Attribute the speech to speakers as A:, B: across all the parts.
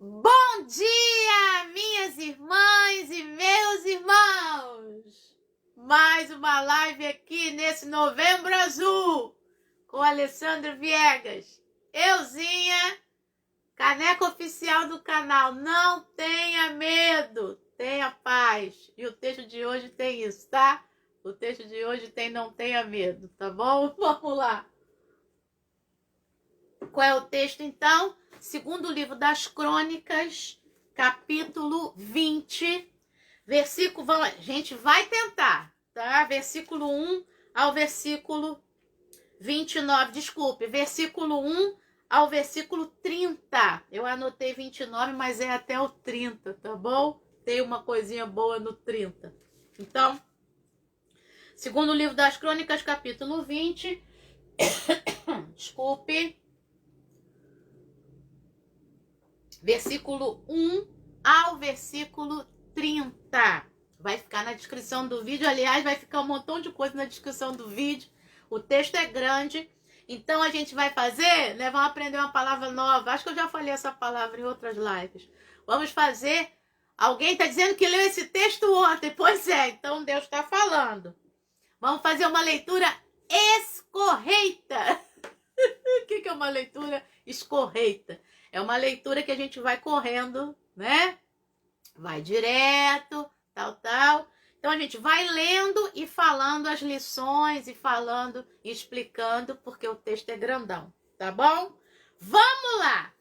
A: Bom dia, minhas irmãs e meus irmãos! Mais uma live aqui nesse Novembro Azul com Alessandro Viegas. Euzinha, caneca oficial do canal. Não tenha medo, tenha paz. E o texto de hoje tem isso, tá? O texto de hoje tem não tenha medo, tá bom? Vamos lá. Qual é o texto, então? Segundo livro das Crônicas, capítulo 20, versículo... A gente vai tentar, tá? Versículo 1 ao versículo 29, desculpe, versículo 1 ao versículo 30. Eu anotei 29, mas é até o 30, tá bom? Tem uma coisinha boa no 30. Então, segundo livro das Crônicas, capítulo 20, desculpe, versículo 1 ao versículo 30. Vai ficar na descrição do vídeo. Aliás, vai ficar um montão de coisa na descrição do vídeo. O texto é grande. Então, a gente vai fazer, né? Vamos aprender uma palavra nova. Acho que eu já falei essa palavra em outras lives. Vamos fazer... Alguém está dizendo que leu esse texto ontem. Pois é, então Deus está falando. Vamos fazer uma leitura escorreita. O que é uma leitura escorreita? É uma leitura que a gente vai correndo, né? Vai direto, tal. Então a gente vai lendo e falando as lições, e falando e explicando, porque o texto é grandão, tá bom? Vamos lá!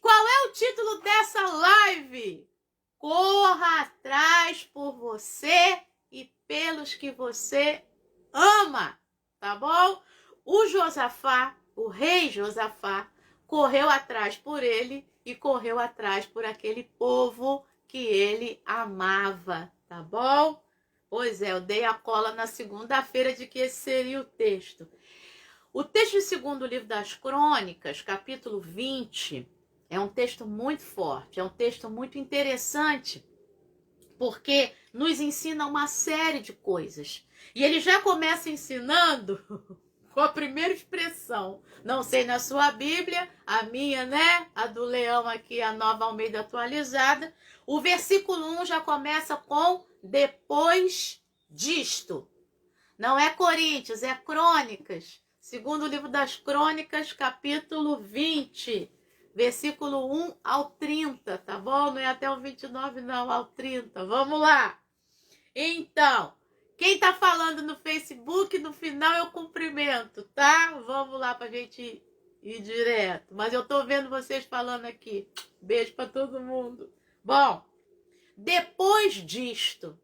A: Qual é o título dessa live? Corra atrás por você e pelos que você ama, tá bom? O Josafá, o rei Josafá, correu atrás por ele e correu atrás por aquele povo que ele amava, tá bom? Pois é, eu dei a cola na segunda-feira de que esse seria o texto. O texto do segundo livro das Crônicas, capítulo 20, é um texto muito forte, é um texto muito interessante, porque nos ensina uma série de coisas. E ele já começa ensinando com a primeira expressão. Não sei na sua Bíblia, a minha, né? A do Leão aqui, a Nova Almeida atualizada. O versículo 1 já começa com depois disto. Não é Coríntios, é Crônicas. Segundo livro das Crônicas, capítulo 20. Versículo 1 ao 30, tá bom? Não é até o 29, não, ao 30. Vamos lá. Então, quem tá falando no Facebook, no final eu cumprimento, tá? Vamos lá pra gente ir direto. Mas eu tô vendo vocês falando aqui. Beijo pra todo mundo. Bom, depois disto,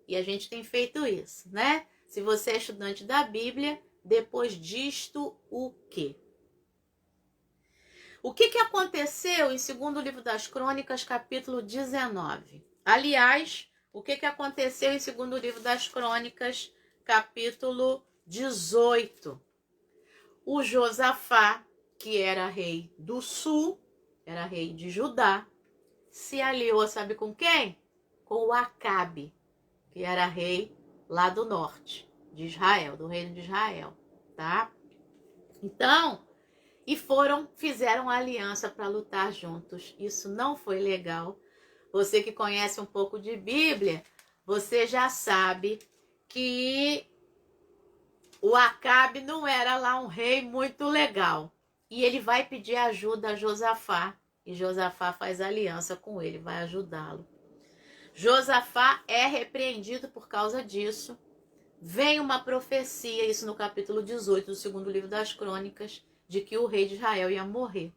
A: e a gente tem feito isso, né? Se você é estudante da Bíblia, depois disto, o quê? O que aconteceu em segundo livro das Crônicas, capítulo 19? Aliás, o que aconteceu em segundo livro das Crônicas, capítulo 18? O Josafá, que era rei do sul, era rei de Judá, se aliou, sabe com quem? Com o Acabe, que era rei lá do norte de Israel, do reino de Israel, tá? Então... E fizeram aliança para lutar juntos. Isso não foi legal. Você que conhece um pouco de Bíblia, você já sabe que o Acabe não era lá um rei muito legal. E ele vai pedir ajuda a Josafá. E Josafá faz aliança com ele, vai ajudá-lo. Josafá é repreendido por causa disso. Vem uma profecia, isso no capítulo 18 do segundo livro das Crônicas, de que o rei de Israel ia morrer.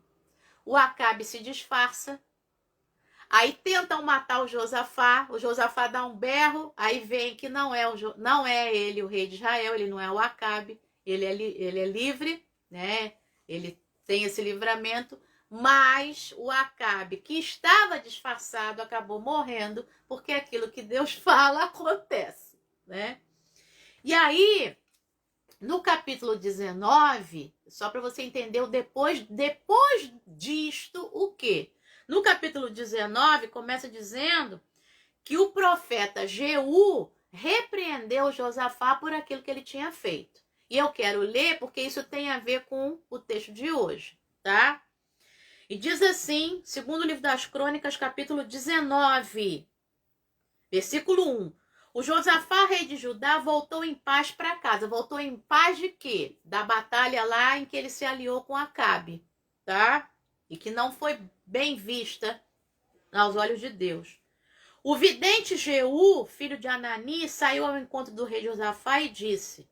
A: O Acabe se disfarça, aí tentam matar o Josafá dá um berro, aí vem que não é ele o rei de Israel, ele não é o Acabe, ele é livre, né? Ele tem esse livramento, mas o Acabe, que estava disfarçado, acabou morrendo, porque aquilo que Deus fala acontece, né? E aí... No capítulo 19, só para você entender o depois disto, o quê? No capítulo 19, começa dizendo que o profeta Jeú repreendeu Josafá por aquilo que ele tinha feito. E eu quero ler porque isso tem a ver com o texto de hoje, tá? E diz assim, segundo o livro das Crônicas, capítulo 19, versículo 1. O Josafá, rei de Judá, voltou em paz para casa. Voltou em paz de quê? Da batalha lá em que ele se aliou com Acabe, tá? E que não foi bem vista aos olhos de Deus. O vidente Jeú, filho de Anani, saiu ao encontro do rei Josafá e disse,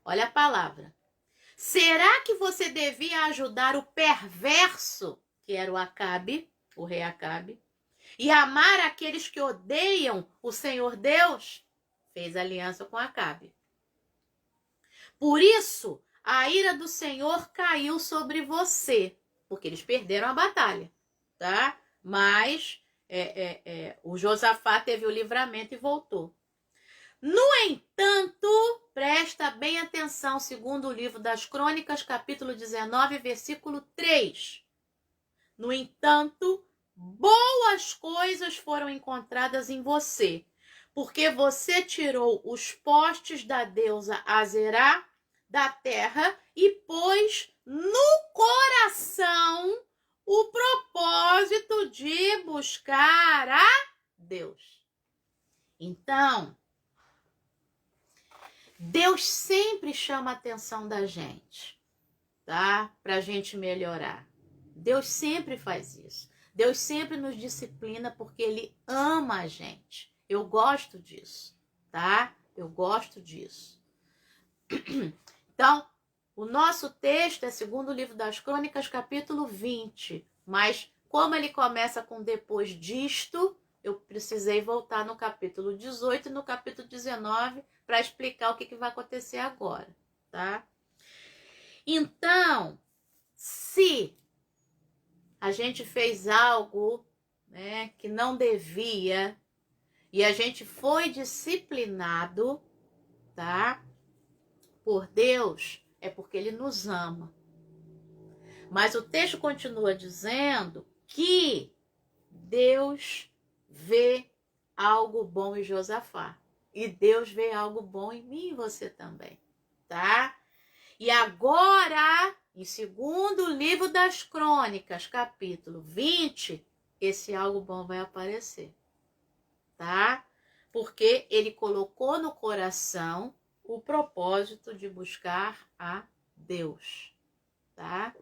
A: olha a palavra, será que você devia ajudar o perverso, que era o Acabe, o rei Acabe, e amar aqueles que odeiam o Senhor Deus? Fez aliança com Acabe. Por isso, a ira do Senhor caiu sobre você, porque eles perderam a batalha, tá? Mas o Josafá teve o livramento e voltou. No entanto, presta bem atenção, segundo o livro das Crônicas, capítulo 19, versículo 3. No entanto, boas coisas foram encontradas em você, porque você tirou os postes da deusa Azerá da terra e pôs no coração o propósito de buscar a Deus. Então, Deus sempre chama a atenção da gente, tá? Pra gente melhorar. Deus sempre faz isso. Deus sempre nos disciplina porque Ele ama a gente. Eu gosto disso, tá? Eu gosto disso. Então, o nosso texto é segundo o livro das Crônicas, capítulo 20. Mas, como ele começa com depois disto, eu precisei voltar no capítulo 18 e no capítulo 19 para explicar o que vai acontecer agora, tá? Então, se a gente fez algo, né, que não devia e a gente foi disciplinado, tá? Por Deus, é porque Ele nos ama. Mas o texto continua dizendo que Deus vê algo bom em Josafá. E Deus vê algo bom em mim e você também, tá? E agora, em segundo livro das Crônicas, capítulo 20, esse algo bom vai aparecer, tá? Porque ele colocou no coração o propósito de buscar a Deus, tá?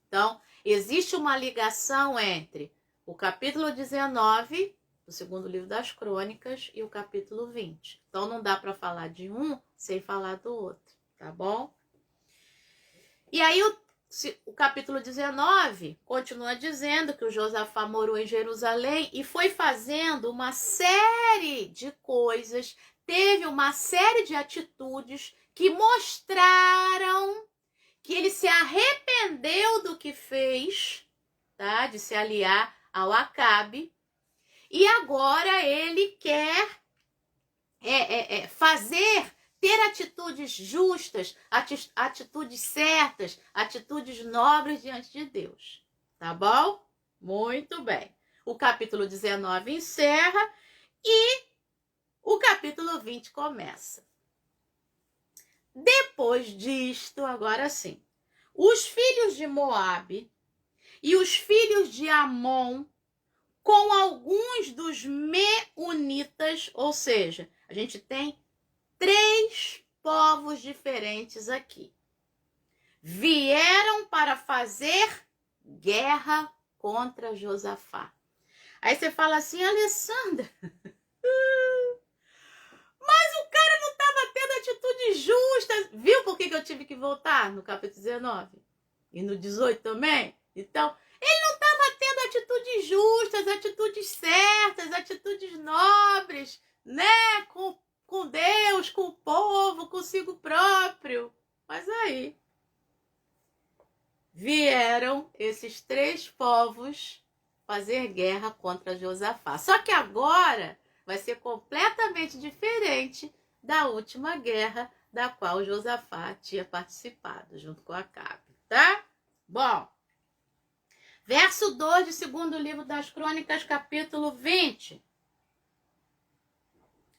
A: Então, existe uma ligação entre o capítulo 19 do segundo livro das Crônicas e o capítulo 20. Então, não dá para falar de um sem falar do outro, tá bom? E aí, o capítulo 19 continua dizendo que o Josafá morou em Jerusalém e foi fazendo uma série de coisas, teve uma série de atitudes que mostraram que ele se arrependeu do que fez, tá? De se aliar ao Acabe. E agora ele quer ter atitudes justas, atitudes certas, atitudes nobres diante de Deus. Tá bom? Muito bem. O capítulo 19 encerra e o capítulo 20 começa. Depois disto, agora sim, os filhos de Moabe e os filhos de Amon, com alguns dos meunitas, ou seja, a gente tem 3 povos diferentes aqui, vieram para fazer guerra contra Josafá. Aí você fala assim, Alessandra, mas o cara não estava tendo atitude justa. Viu por que eu tive que voltar no capítulo 19? E no 18 também? Então, ele não estava tendo atitudes justas, atitudes certas, atitudes nobres, né? Com Deus, com o povo, consigo próprio. Mas aí, vieram esses 3 povos fazer guerra contra Josafá. Só que agora vai ser completamente diferente da última guerra da qual Josafá tinha participado, junto com Acabe, tá? Bom, verso 2 de segundo livro das Crônicas, capítulo 20.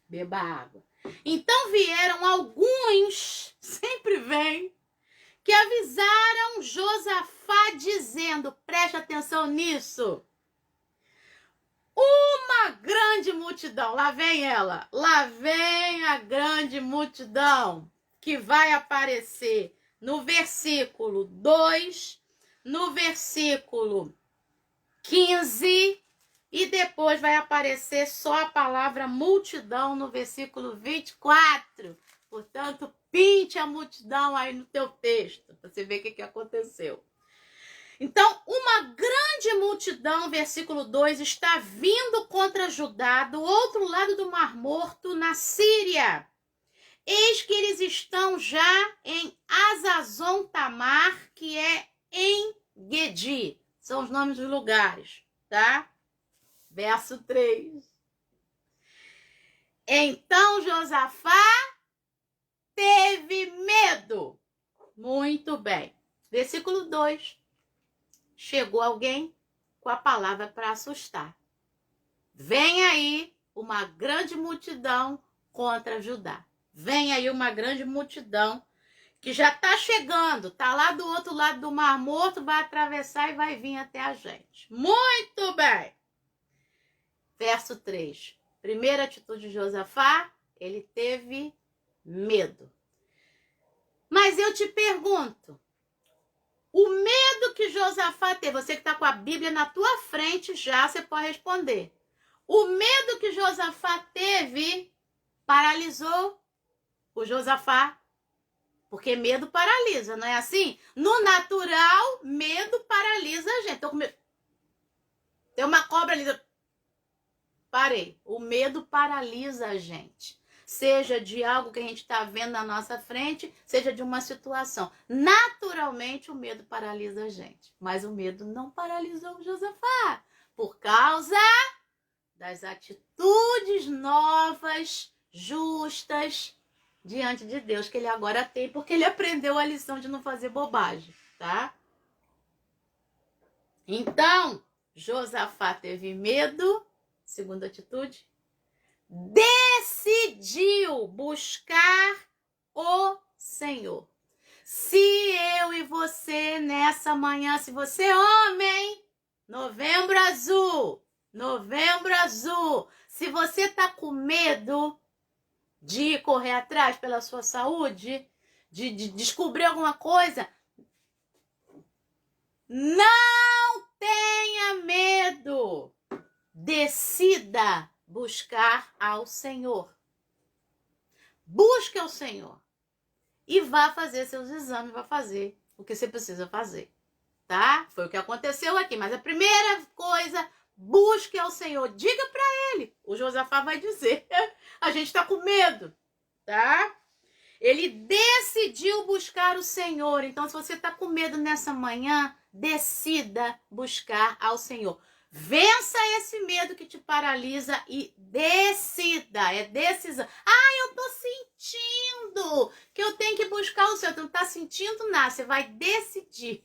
A: Beba água. Então vieram alguns, sempre vem, que avisaram Josafá dizendo, preste atenção nisso, uma grande multidão, lá vem ela, lá vem a grande multidão que vai aparecer no versículo 2, no versículo 15 e depois vai aparecer só a palavra multidão no versículo 24. Portanto, pinte a multidão aí no teu texto, para você ver o que aconteceu. Então, uma grande multidão, versículo 2, está vindo contra Judá, do outro lado do Mar Morto, na Síria. Eis que eles estão já em Azazon Tamar, que é em Gedi. São os nomes dos lugares, tá? Verso 3. Então Josafá teve medo. Muito bem. Versículo 2. Chegou alguém com a palavra para assustar. Vem aí uma grande multidão contra Judá. Vem aí uma grande multidão que já está chegando, está lá do outro lado do Mar Morto, vai atravessar e vai vir até a gente. Muito bem. Verso 3. Primeira atitude de Josafá, ele teve medo. Mas eu te pergunto, o medo que Josafá teve, você que está com a Bíblia na tua frente já, você pode responder. O medo que Josafá teve paralisou o Josafá, porque medo paralisa, não é assim? No natural, medo paralisa a gente. Tô com medo. Tem uma cobra ali. Parei. O medo paralisa a gente. Seja de algo que a gente está vendo na nossa frente, seja de uma situação. Naturalmente, o medo paralisa a gente. Mas o medo não paralisou o Josafá, por causa das atitudes novas, justas, diante de Deus, que ele agora tem, porque ele aprendeu a lição de não fazer bobagem, tá? Então, Josafá teve medo, segunda atitude, decidiu buscar o Senhor. Se eu e você nessa manhã, se você é homem, novembro azul, se você tá com medo de correr atrás pela sua saúde, de descobrir alguma coisa, não tenha medo. Decida buscar ao Senhor. Busque ao Senhor. E vá fazer seus exames, vá fazer o que você precisa fazer. Tá? Foi o que aconteceu aqui. Mas a primeira coisa, busque ao Senhor. Diga para ele. O Josafá vai dizer. A gente está com medo. Tá? Ele decidiu buscar o Senhor. Então, se você está com medo nessa manhã, decida buscar ao Senhor. Vença esse medo que te paralisa e decida. É decisão. Eu tô sentindo que eu tenho que buscar o Senhor. Tu não tá sentindo nada. Você vai decidir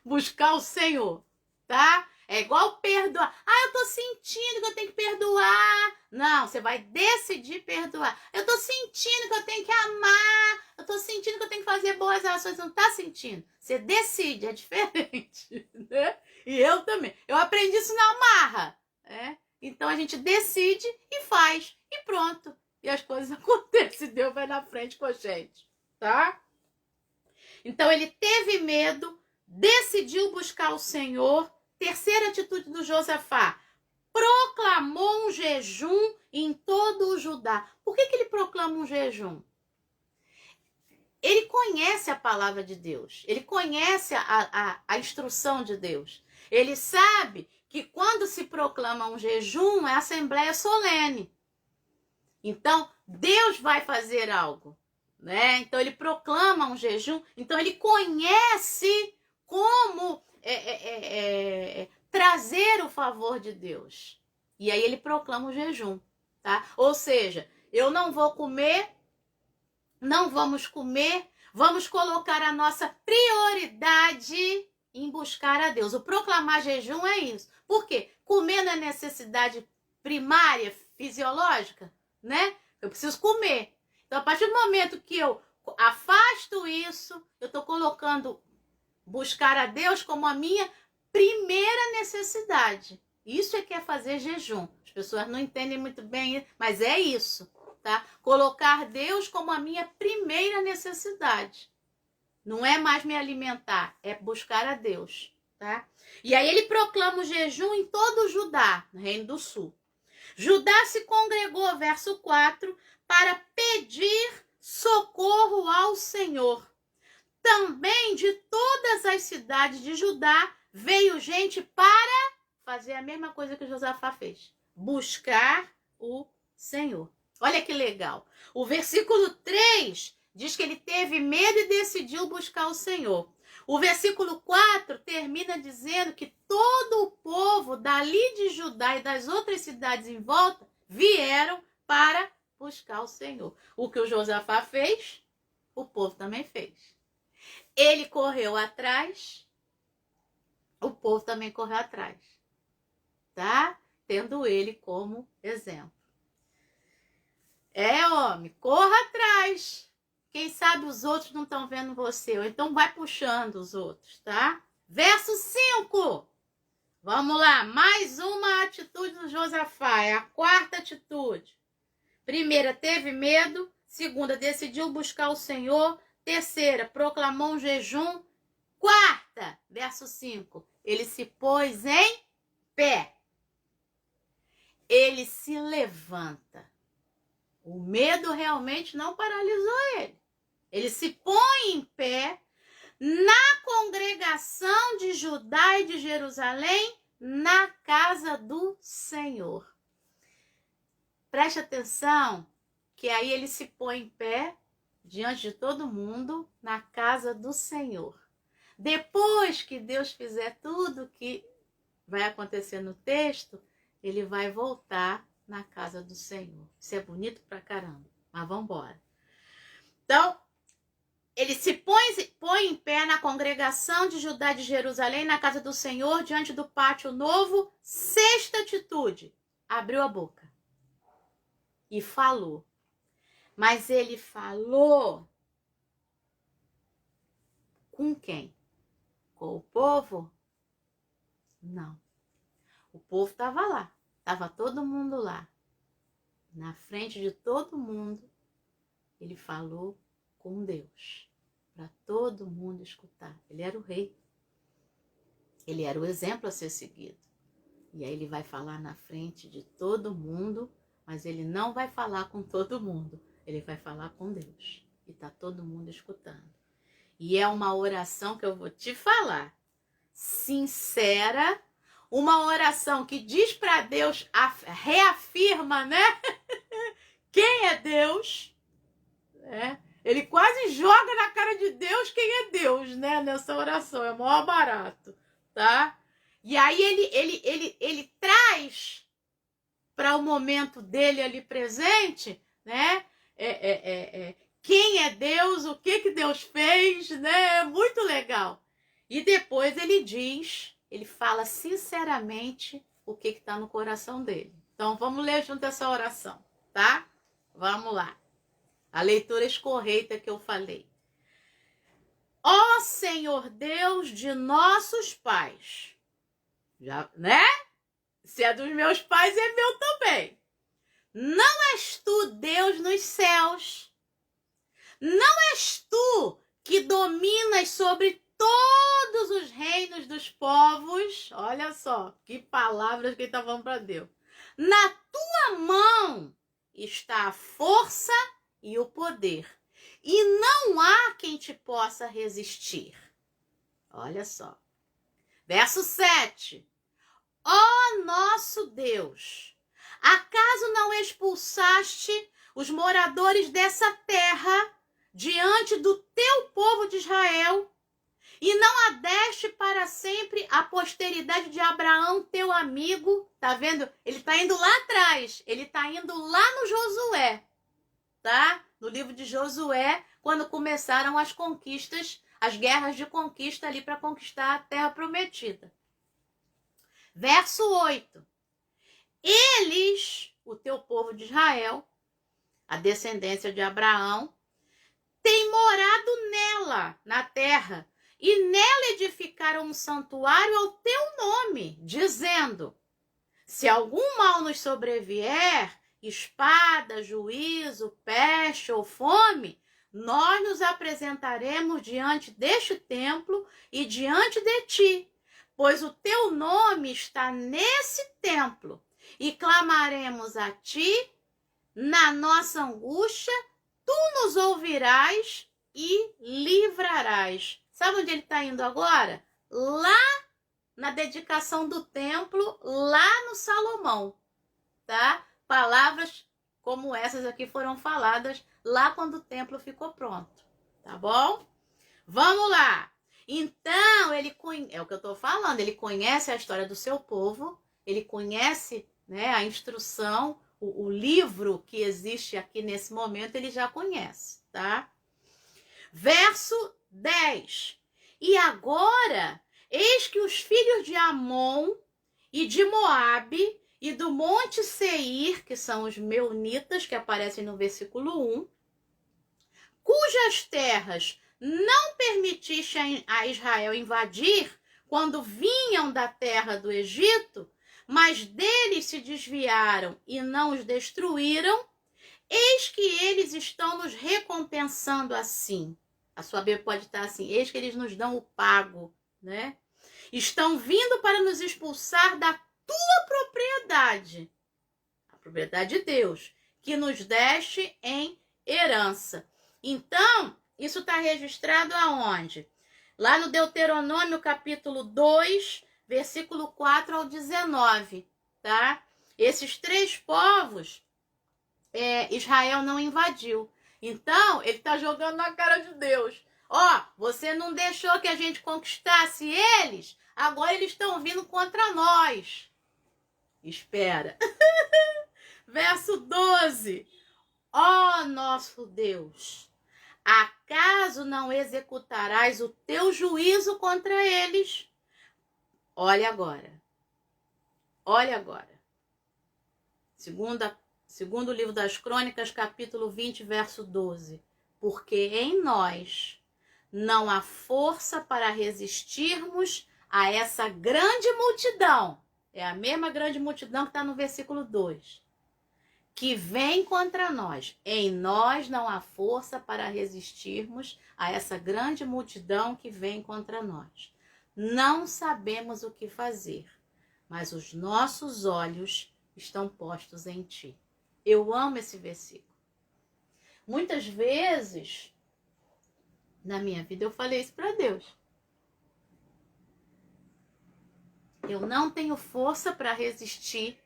A: buscar o Senhor, tá? É igual perdoar. Eu tô sentindo que eu tenho que perdoar. Não, você vai decidir perdoar. Eu tô sentindo que eu tenho que amar. Eu tô sentindo que eu tenho que fazer boas ações. Você não tá sentindo. Você decide, é diferente, né? E eu também. Eu aprendi isso na marra, né? Então a gente decide e faz. E pronto. E as coisas acontecem. Deus vai na frente com a gente, tá? Então ele teve medo, decidiu buscar o Senhor. Terceira atitude do Josafá, proclamou um jejum em todo o Judá. Por que ele proclama um jejum? Ele conhece a palavra de Deus, ele conhece a instrução de Deus. Ele sabe que quando se proclama um jejum, é assembleia solene. Então, Deus vai fazer algo, né? Então, ele proclama um jejum, então ele conhece como trazer o favor de Deus. E aí ele proclama o jejum, tá? Ou seja, eu não vou comer, não vamos comer, vamos colocar a nossa prioridade em buscar a Deus. O proclamar jejum é isso. Por quê? Comer não é necessidade primária, fisiológica, né? Eu preciso comer. Então, a partir do momento que eu afasto isso, eu estou colocando buscar a Deus como a minha primeira necessidade. Isso é que é fazer jejum. As pessoas não entendem muito bem, mas é isso, tá? Colocar Deus como a minha primeira necessidade. Não é mais me alimentar, é buscar a Deus, tá? E aí ele proclama o jejum em todo o Judá, no Reino do Sul. Judá se congregou, verso 4, para pedir socorro ao Senhor. Também de todas as cidades de Judá veio gente para fazer a mesma coisa que Josafá fez. Buscar o Senhor. Olha que legal. O versículo 3 diz que ele teve medo e decidiu buscar o Senhor. O versículo 4 termina dizendo que todo o povo dali de Judá e das outras cidades em volta vieram para buscar o Senhor. O que o Josafá fez, o povo também fez. Ele correu atrás, o povo também correu atrás, tá? Tendo ele como exemplo. Homem, corra atrás. Quem sabe os outros não estão vendo você, ou então vai puxando os outros, tá? Verso 5. Vamos lá, mais uma atitude do Josafá, é a quarta atitude. Primeira, teve medo. Segunda, decidiu buscar o Senhor. Terceira, proclamou um jejum. Quarta, verso 5, ele se pôs em pé. Ele se levanta. O medo realmente não paralisou ele. Ele se põe em pé na congregação de Judá e de Jerusalém, na casa do Senhor. Preste atenção que aí ele se põe em pé diante de todo mundo na casa do Senhor. Depois que Deus fizer tudo que vai acontecer no texto, ele vai voltar na casa do Senhor. Isso é bonito pra caramba, mas vamos embora. Então, ele se põe em pé na congregação de Judá e de Jerusalém, na casa do Senhor, diante do pátio novo. Sexta atitude, abriu a boca e falou. Mas ele falou com quem? Com o povo? Não. O povo estava lá. Estava todo mundo lá. Na frente de todo mundo, ele falou com Deus. Para todo mundo escutar. Ele era o rei. Ele era o exemplo a ser seguido. E aí ele vai falar na frente de todo mundo, mas ele não vai falar com todo mundo. Ele vai falar com Deus. E está todo mundo escutando. E é uma oração que eu vou te falar. Sincera. Uma oração que diz para Deus, reafirma, né? Quem é Deus? Ele quase joga na cara de Deus quem é Deus, né? Nessa oração. É o maior barato, tá? E aí ele traz para o momento dele ali presente, né? Quem é Deus, o que Deus fez, né? É muito legal. E depois ele diz, ele fala sinceramente o que está no coração dele. Então vamos ler junto essa oração, tá? Vamos lá. A leitura escorreita que eu falei. Ó Senhor Deus de nossos pais. Já, né? Se é dos meus pais, é meu também. Não és tu, Deus, nos céus. Não és tu que dominas sobre todos os reinos dos povos. Olha só, que palavras que ele está falando para Deus. Na tua mão está a força e o poder. E não há quem te possa resistir. Olha só. Verso 7. Ó nosso Deus, acaso não expulsaste os moradores dessa terra diante do teu povo de Israel e não a deste para sempre a posteridade de Abraão, teu amigo? Tá vendo? Ele tá indo lá atrás, ele tá indo lá no Josué, tá? No livro de Josué, quando começaram as conquistas, as guerras de conquista ali para conquistar a terra prometida. Verso 8. Eles, o teu povo de Israel, a descendência de Abraão, tem morado nela, na terra, e nela edificaram um santuário ao teu nome, dizendo: se algum mal nos sobrevier, espada, juízo, peste ou fome, nós nos apresentaremos diante deste templo e diante de ti, pois o teu nome está nesse templo, e clamaremos a ti na nossa angústia, tu nos ouvirás e livrarás. Sabe onde ele está indo agora? Lá na dedicação do templo, lá no Salomão, tá? Palavras como essas aqui foram faladas lá quando o templo ficou pronto, tá bom? Vamos lá. Então, é o que eu estou falando, ele conhece a história do seu povo, ele conhece, né, a instrução, o livro que existe aqui nesse momento, ele já conhece, tá? Verso 10. E agora, eis que os filhos de Amon e de Moabe e do monte Seir, que são os meunitas, que aparecem no versículo 1, cujas terras não permitiste a Israel invadir quando vinham da terra do Egito, mas deles se desviaram e não os destruíram, eis que eles estão nos recompensando assim. A sua Bíblia pode estar assim, eis que eles nos dão o pago, né? Estão vindo para nos expulsar da tua propriedade, a propriedade de Deus, que nos deste em herança. Então, isso está registrado aonde? Lá no Deuteronômio, capítulo 2, versículo 4 ao 19, tá? Esses três povos, Israel não invadiu. Então, ele está jogando na cara de Deus. Ó, você não deixou que a gente conquistasse eles, agora eles estão vindo contra nós. Espera. Verso 12. Ó nosso Deus, acaso não executarás o teu juízo contra eles? Olha agora. Olha agora. Segundo livro das Crônicas, capítulo 20, verso 12. Porque em nós não há força para resistirmos a essa grande multidão. É a mesma grande multidão que está no versículo 2. Que vem contra nós. Em nós não há força para resistirmos a essa grande multidão que vem contra nós. Não sabemos o que fazer, mas os nossos olhos estão postos em ti. Eu amo esse versículo. Muitas vezes, na minha vida, eu falei isso para Deus. Eu não tenho força para resistir,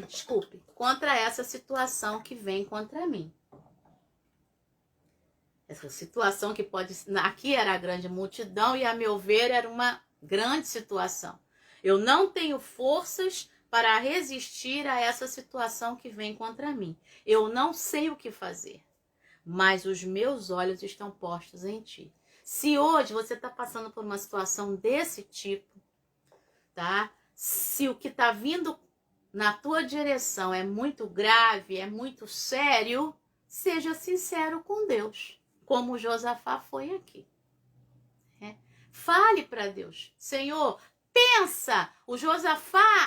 A: desculpe, contra essa situação que vem contra mim. Essa situação que pode... Aqui era a grande multidão e, a meu ver, era uma grande situação. Eu não tenho forças para resistir a essa situação que vem contra mim. Eu não sei o que fazer, mas os meus olhos estão postos em ti. Se hoje você está passando por uma situação desse tipo, tá? Se o que está vindo na tua direção é muito grave, é muito sério, seja sincero com Deus, como Josafá foi aqui. Fale para Deus, Senhor, pensa,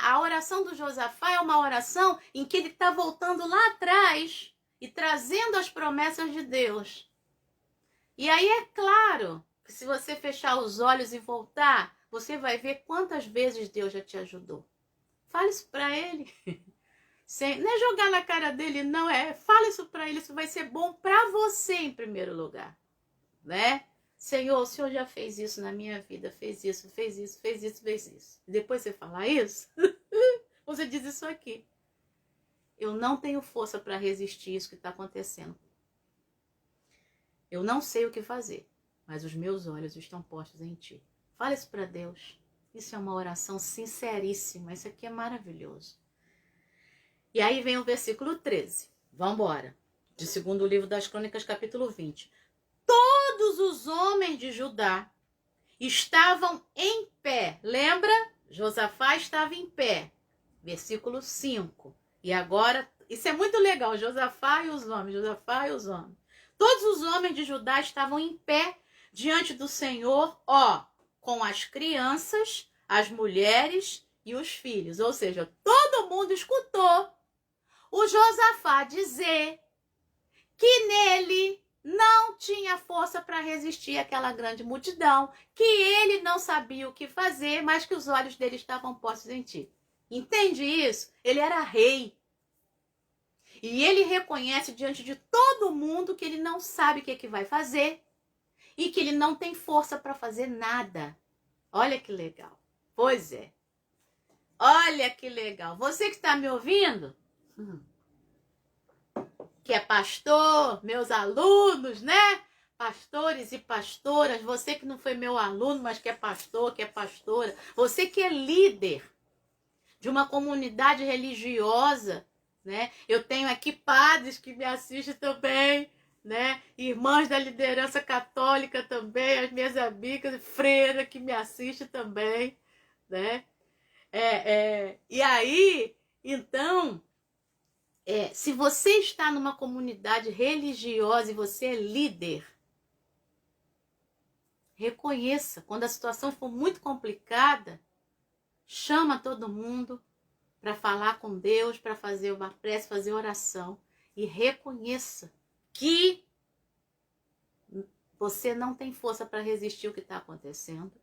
A: a oração do Josafá é uma oração em que ele está voltando lá atrás e trazendo as promessas de Deus. E aí é claro que se você fechar os olhos e voltar, você vai ver quantas vezes Deus já te ajudou. Fale isso para ele. Não é jogar na cara dele, não. Fale isso para ele. Isso vai ser bom para você em primeiro lugar. Né? Senhor, o Senhor já fez isso na minha vida. Fez isso, fez isso, fez isso, fez isso. E depois você falar isso, você diz isso aqui. Eu não tenho força para resistir isso que está acontecendo. Eu não sei o que fazer, mas os meus olhos estão postos em ti. Fale isso para Deus. Isso é uma oração sinceríssima. Isso aqui é maravilhoso. E aí vem o versículo 13. Vamos embora. De segundo livro das Crônicas, capítulo 20. Todos os homens de Judá estavam em pé. Lembra? Josafá estava em pé. Versículo 5. E agora, isso é muito legal. Josafá e os homens. Josafá e os homens. Todos os homens de Judá estavam em pé diante do Senhor, ó, com as crianças, as mulheres e os filhos. Ou seja, todo mundo escutou o Josafá dizer que nele não tinha força para resistir àquela grande multidão, que ele não sabia o que fazer, mas que os olhos dele estavam postos em ti. Entende isso? Ele era rei. E ele reconhece diante de todo mundo que ele não sabe o que, é que vai fazer e que ele não tem força para fazer nada. Olha que legal. Pois é. Olha que legal. Você que está me ouvindo, que é pastor, meus alunos, né? Pastores e pastoras, você que não foi meu aluno, mas que é pastor, que é pastora, você que é líder de uma comunidade religiosa, né? Eu tenho aqui padres que me assistem também, né? Irmãs da liderança católica também, as minhas amigas, freira que me assiste também, né? E aí, então, se você está numa comunidade religiosa e você é líder, reconheça, quando a situação for muito complicada, chama todo mundo para falar com Deus, para fazer uma prece, fazer oração, e reconheça que você não tem força para resistir o que está acontecendo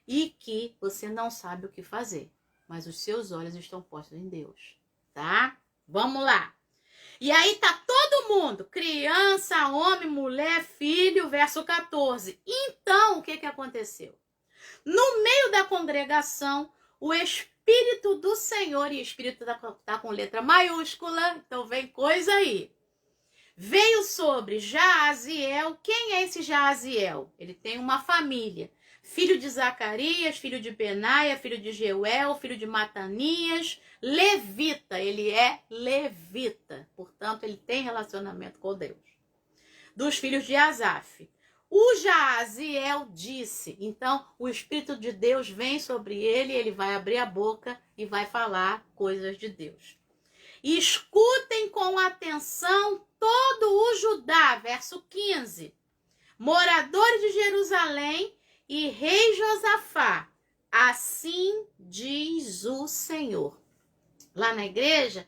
A: e que você não sabe o que fazer, mas os seus olhos estão postos em Deus, tá? Vamos lá. E aí tá todo mundo, criança, homem, mulher, filho, verso 14. Então, o que aconteceu? No meio da congregação, o Espírito do Senhor, e Espírito tá com letra maiúscula, então vem coisa aí. Veio sobre Jaaziel. Quem é esse Jaaziel? Ele tem uma família. Filho de Zacarias, filho de Benaia, filho de Jeuel, filho de Matanias, levita. Ele é levita. Portanto, ele tem relacionamento com Deus. Dos filhos de Asaf. O Jaaziel disse. Então, o Espírito de Deus vem sobre ele, ele vai abrir a boca e vai falar coisas de Deus. Escutem com atenção todo o Judá, verso 15. Moradores de Jerusalém e rei Josafá, assim diz o Senhor. Lá na igreja,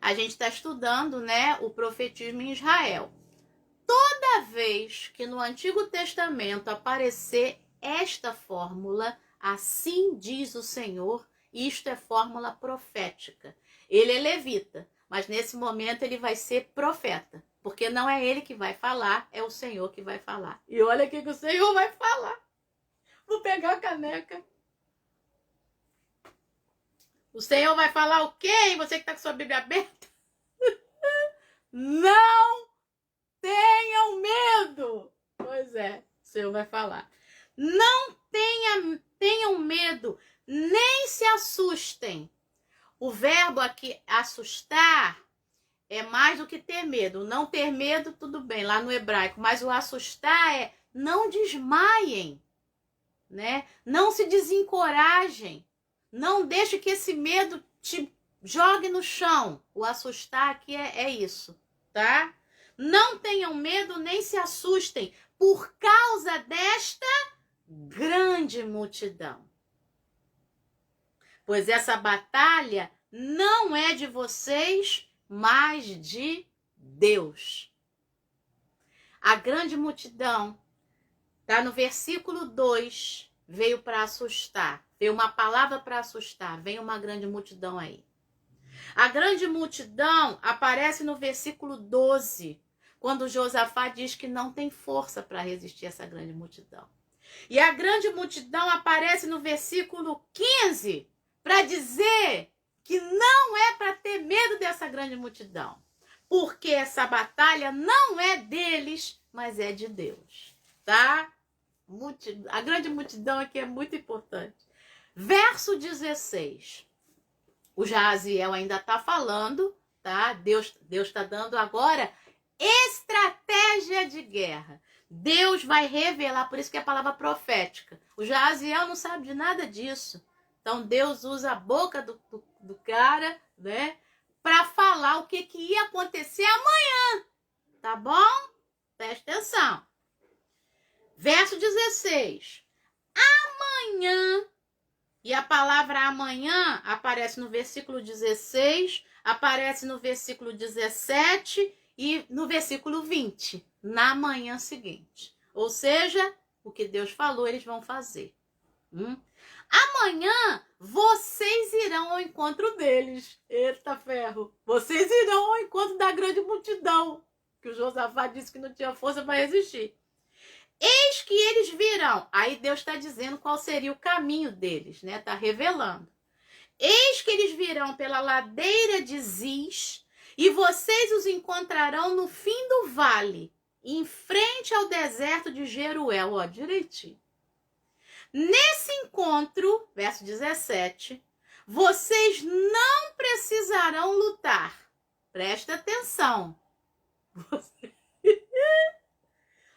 A: a gente está estudando, né, o profetismo em Israel. Toda vez que no Antigo Testamento aparecer esta fórmula, assim diz o Senhor, isto é fórmula profética. Ele é levita, mas nesse momento ele vai ser profeta, porque não é ele que vai falar, é o Senhor que vai falar. E olha o que o Senhor vai falar. Vou pegar a caneca. O Senhor vai falar o quê? Você que está com sua Bíblia aberta? Não tenham medo. Pois é, o Senhor vai falar. Não tenham medo, nem se assustem. O verbo aqui, assustar, é mais do que ter medo. Não ter medo, tudo bem, lá no hebraico. Mas o assustar é não desmaiem, né? Não se desencorajem. Não deixe que esse medo te jogue no chão. O assustar aqui é isso, tá? Não tenham medo, nem se assustem por causa desta grande multidão. Pois essa batalha não é de vocês, mas de Deus. A grande multidão, tá no versículo 2, veio para assustar. Veio uma palavra para assustar, vem uma grande multidão aí. A grande multidão aparece no versículo 12, quando Josafá diz que não tem força para resistir a essa grande multidão. E a grande multidão aparece no versículo 15, para dizer que não é para ter medo dessa grande multidão, porque essa batalha não é deles, mas é de Deus, tá? A grande multidão aqui é muito importante. Verso 16. O Jaaziel ainda está falando, tá? Deus está dando agora estratégia de guerra. Deus vai revelar, por isso que é a palavra profética. O Jaaziel não sabe de nada disso. Então Deus usa a boca do cara, né, para falar o que ia acontecer amanhã, tá bom? Preste atenção. Verso 16. Amanhã, e a palavra amanhã aparece no versículo 16, aparece no versículo 17 e no versículo 20, na manhã seguinte. Ou seja, o que Deus falou, eles vão fazer. Amanhã, vocês irão ao encontro deles. Eita ferro! Vocês irão ao encontro da grande multidão, que o Josafá disse que não tinha força para resistir. Eis que eles virão. Aí Deus está dizendo qual seria o caminho deles, né? Está revelando. Eis que eles virão pela ladeira de Ziz, e vocês os encontrarão no fim do vale, em frente ao deserto de Jeruel. Ó, direitinho. Nesse encontro, verso 17, vocês não precisarão lutar. Presta atenção.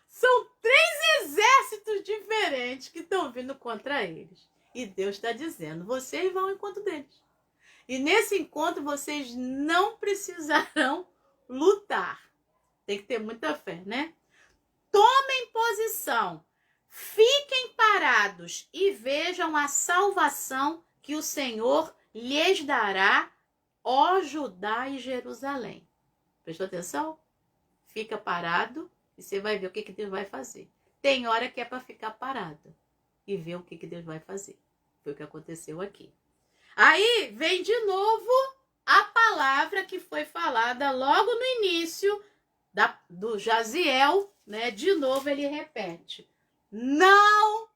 A: São 3 exércitos diferentes que estão vindo contra eles. E Deus está dizendo, vocês vão ao encontro deles. E nesse encontro vocês não precisarão lutar. Tem que ter muita fé, né? Tomem posição, fiquem parados e vejam a salvação que o Senhor lhes dará, ó Judá e Jerusalém. Prestou atenção? Fica parado e você vai ver o que Deus vai fazer. Tem hora que é para ficar parado e ver o que Deus vai fazer. Foi o que aconteceu aqui. Aí vem de novo a palavra que foi falada logo no início do Jaziel, né? De novo ele repete. Não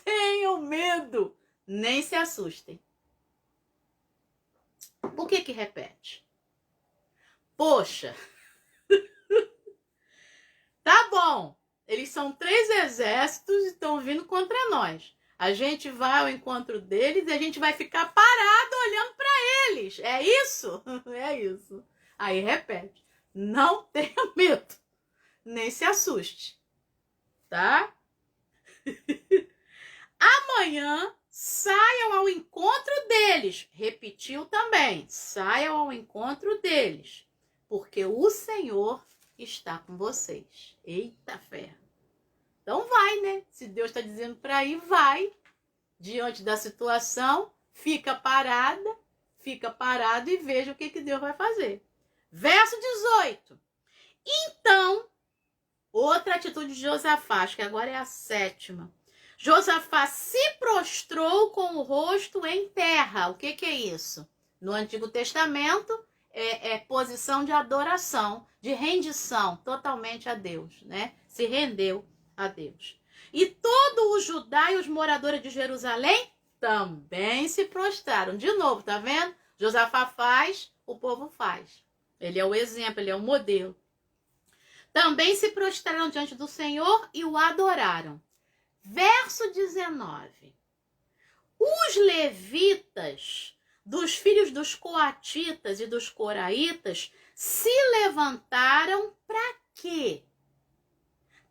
A: tenham medo, nem se assustem. Por que repete? Poxa, tá bom, eles são 3 exércitos e estão vindo contra nós. A gente vai ao encontro deles e a gente vai ficar parado olhando para eles. É isso? É isso. Aí repete. Não tenha medo, nem se assuste. Tá? Amanhã saiam ao encontro deles. Repetiu também. Saiam ao encontro deles. Porque o Senhor está com vocês. Eita ferro. Então vai, né? Se Deus está dizendo para ir, vai. Diante da situação, fica parado e veja o que Deus vai fazer. Verso 18. Então, outra atitude de Josafá, acho que agora é a 7ª. Josafá se prostrou com o rosto em terra. O que é isso? No Antigo Testamento, é posição de adoração, de rendição totalmente a Deus, né? Se rendeu a Deus. E todo o Judá e os moradores de Jerusalém também se prostraram. De novo, tá vendo? Josafá faz, o povo faz. Ele é o exemplo, ele é o modelo. Também se prostraram diante do Senhor e o adoraram. Verso 19. Os levitas, dos filhos dos coatitas e dos coraitas, se levantaram para quê?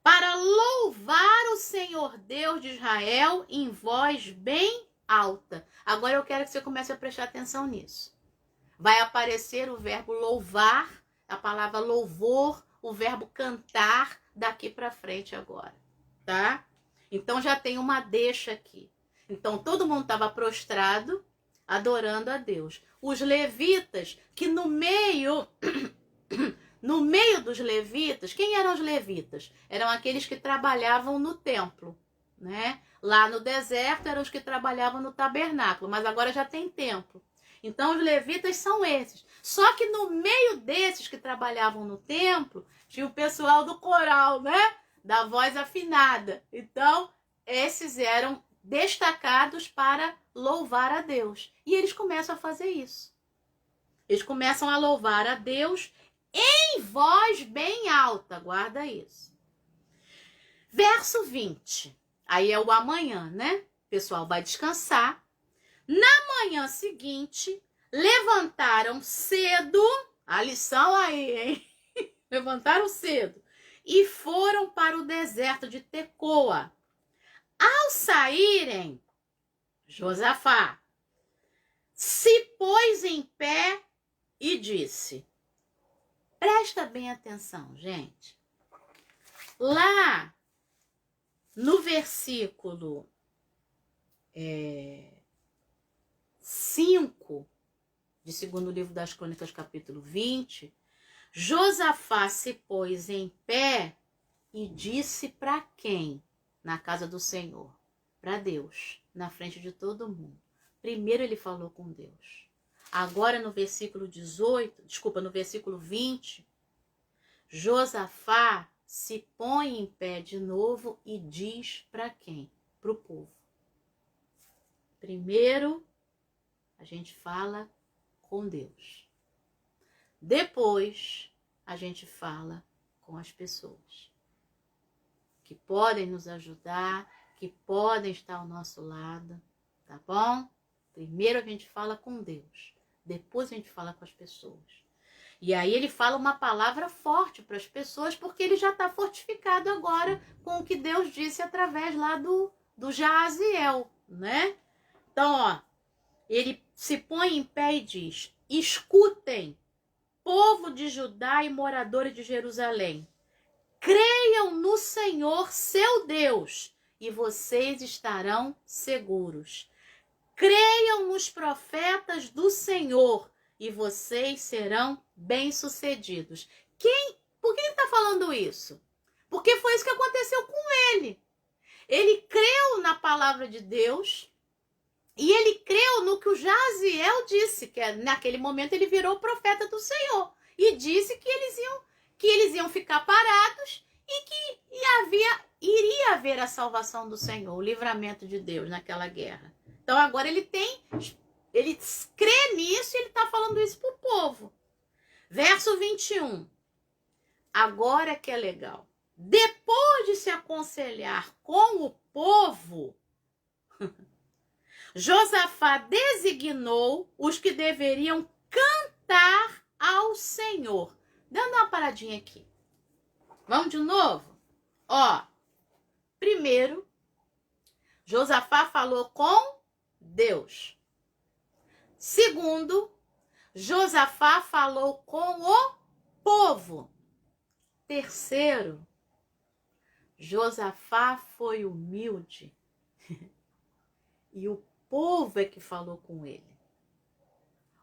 A: Para louvar o Senhor Deus de Israel em voz bem alta. Agora eu quero que você comece a prestar atenção nisso. Vai aparecer o verbo louvar, a palavra louvor, o verbo cantar daqui para frente agora, tá? Então já tem uma deixa aqui. Então todo mundo estava prostrado, adorando a Deus. Os levitas, que no meio dos levitas, quem eram os levitas? Eram aqueles que trabalhavam no templo, né? Lá no deserto eram os que trabalhavam no tabernáculo, mas agora já tem templo. Então os levitas são esses. Só que no meio desses que trabalhavam no templo, tinha o pessoal do coral, né? Da voz afinada. Então, esses eram destacados para louvar a Deus. E eles começam a fazer isso. Eles começam a louvar a Deus em voz bem alta, guarda isso. Verso 20, aí é o amanhã, né? O pessoal vai descansar. Na manhã seguinte, levantaram cedo, a lição aí, hein? Levantaram cedo e foram para o deserto de Tecoa. Ao saírem, Josafá se pôs em pé e disse... Presta bem atenção, gente. Lá no versículo 5 de segundo livro das Crônicas, capítulo 20, Josafá se pôs em pé e disse para quem? Na casa do Senhor. Para Deus, na frente de todo mundo. Primeiro ele falou com Deus. Agora no versículo 20, Josafá se põe em pé de novo e diz para quem? Para o povo. Primeiro, a gente fala com Deus. Depois, a gente fala com as pessoas que podem nos ajudar, que podem estar ao nosso lado, tá bom? Primeiro a gente fala com Deus, depois a gente fala com as pessoas. E aí ele fala uma palavra forte para as pessoas, porque ele já está fortificado agora com o que Deus disse através lá do Jaaziel, né? Então, ó, ele se põe em pé e diz: escutem, povo de Judá e moradores de Jerusalém, creiam no Senhor, seu Deus, e vocês estarão seguros. Creiam nos profetas do Senhor, e vocês serão bem-sucedidos. Por que ele está falando isso? Porque foi isso que aconteceu com ele. Ele creu na palavra de Deus e ele creu no que o Jaaziel disse, que naquele momento ele virou profeta do Senhor e disse que eles iam ficar parados e que iria haver a salvação do Senhor, o livramento de Deus naquela guerra. Então agora ele crê nisso e ele está falando isso para o povo. Verso 21. Agora que é legal. Depois de se aconselhar com o povo, Josafá designou os que deveriam cantar ao Senhor. Dando uma paradinha aqui. Vamos de novo? Ó, primeiro, Josafá falou com Deus. Segundo, Josafá falou com o povo. Terceiro, Josafá foi humilde e o povo é que falou com ele.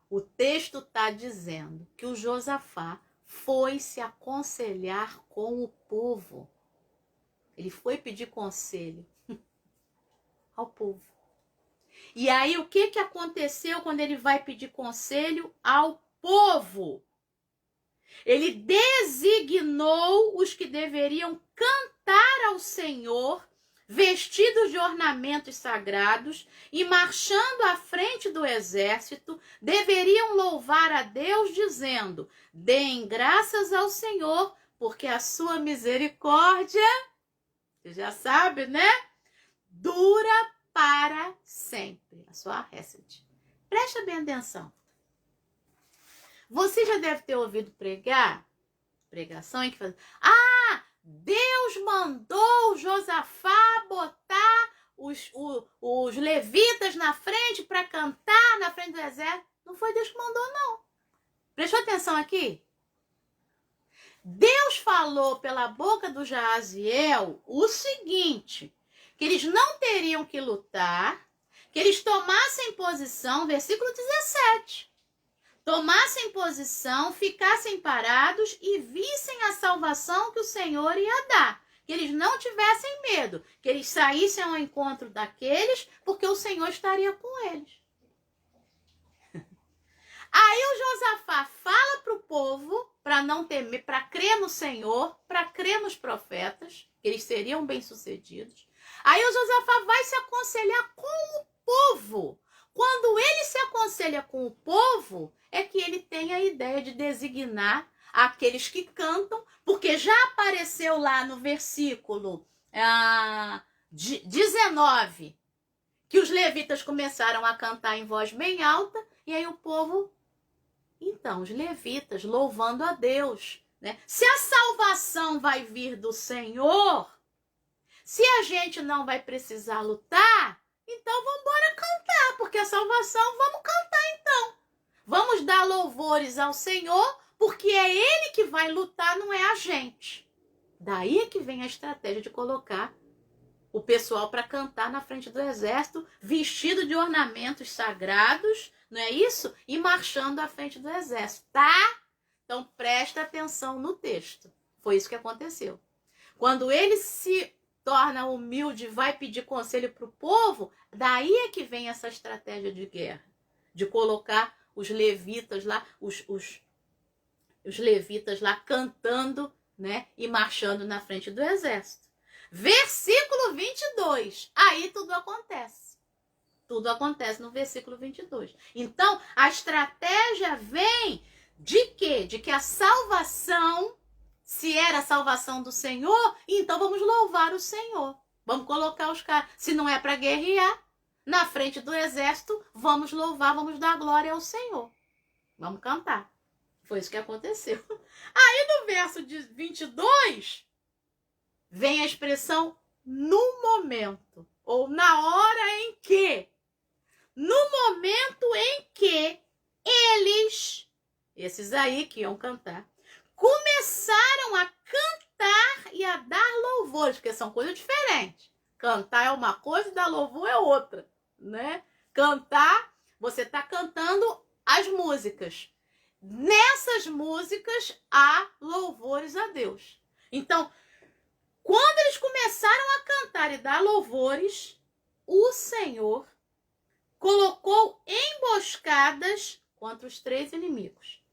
A: O texto está dizendo que o Josafá foi se aconselhar com o povo. Ele foi pedir conselho ao povo. E aí o que aconteceu quando ele vai pedir conselho ao povo? Ele designou os que deveriam cantar ao Senhor, vestidos de ornamentos sagrados e marchando à frente do exército, deveriam louvar a Deus dizendo: deem graças ao Senhor, porque a sua misericórdia, você já sabe, né? Dura para sempre. A sua Hesed. Presta bem atenção. Você já deve ter ouvido pregação em que faz: Deus mandou Josafá botar os levitas na frente para cantar na frente do exército. Não foi Deus que mandou, não. Prestou atenção aqui? Deus falou pela boca do Jaaziel o seguinte: que eles não teriam que lutar, que eles tomassem posição, versículo 17. Tomassem posição, ficassem parados e vissem a salvação que o Senhor ia dar. Que eles não tivessem medo, que eles saíssem ao encontro daqueles, porque o Senhor estaria com eles. Aí o Josafá fala para o povo, para não temer, para crer no Senhor, para crer nos profetas, que eles seriam bem-sucedidos. Aí o Josafá vai se aconselhar com o povo. Quando ele se aconselha com o povo, é que ele tem a ideia de designar aqueles que cantam, porque já apareceu lá no versículo 19, que os levitas começaram a cantar em voz bem alta, e aí o povo, então, os levitas louvando a Deus, né? Se a salvação vai vir do Senhor, se a gente não vai precisar lutar, então vamos embora cantar, porque a salvação, vamos cantar então. Vamos dar louvores ao Senhor, porque é Ele que vai lutar, não é a gente. Daí é que vem a estratégia de colocar o pessoal para cantar na frente do exército, vestido de ornamentos sagrados, não é isso? E marchando à frente do exército, tá? Então presta atenção no texto. Foi isso que aconteceu. Quando ele se torna humilde, vai pedir conselho para o povo, daí é que vem essa estratégia de guerra, de colocar os levitas lá, os levitas lá cantando, né, e marchando na frente do exército. Versículo 22. Aí tudo acontece. Tudo acontece no versículo 22. Então, a estratégia vem de quê? De que a salvação, se era a salvação do Senhor, então vamos louvar o Senhor. Vamos colocar os caras, se não é para guerrear, na frente do exército, vamos louvar, vamos dar glória ao Senhor. Vamos cantar. Foi isso que aconteceu. Aí no verso 22, vem a expressão no momento, ou na hora em que. No momento em que eles, esses aí que iam cantar, começaram a cantar e a dar louvores, porque são coisas diferentes. Cantar é uma coisa e dar louvor é outra, né? Cantar, você está cantando as músicas. Nessas músicas há louvores a Deus. Então, quando eles começaram a cantar e dar louvores, o Senhor colocou emboscadas contra os 3 inimigos.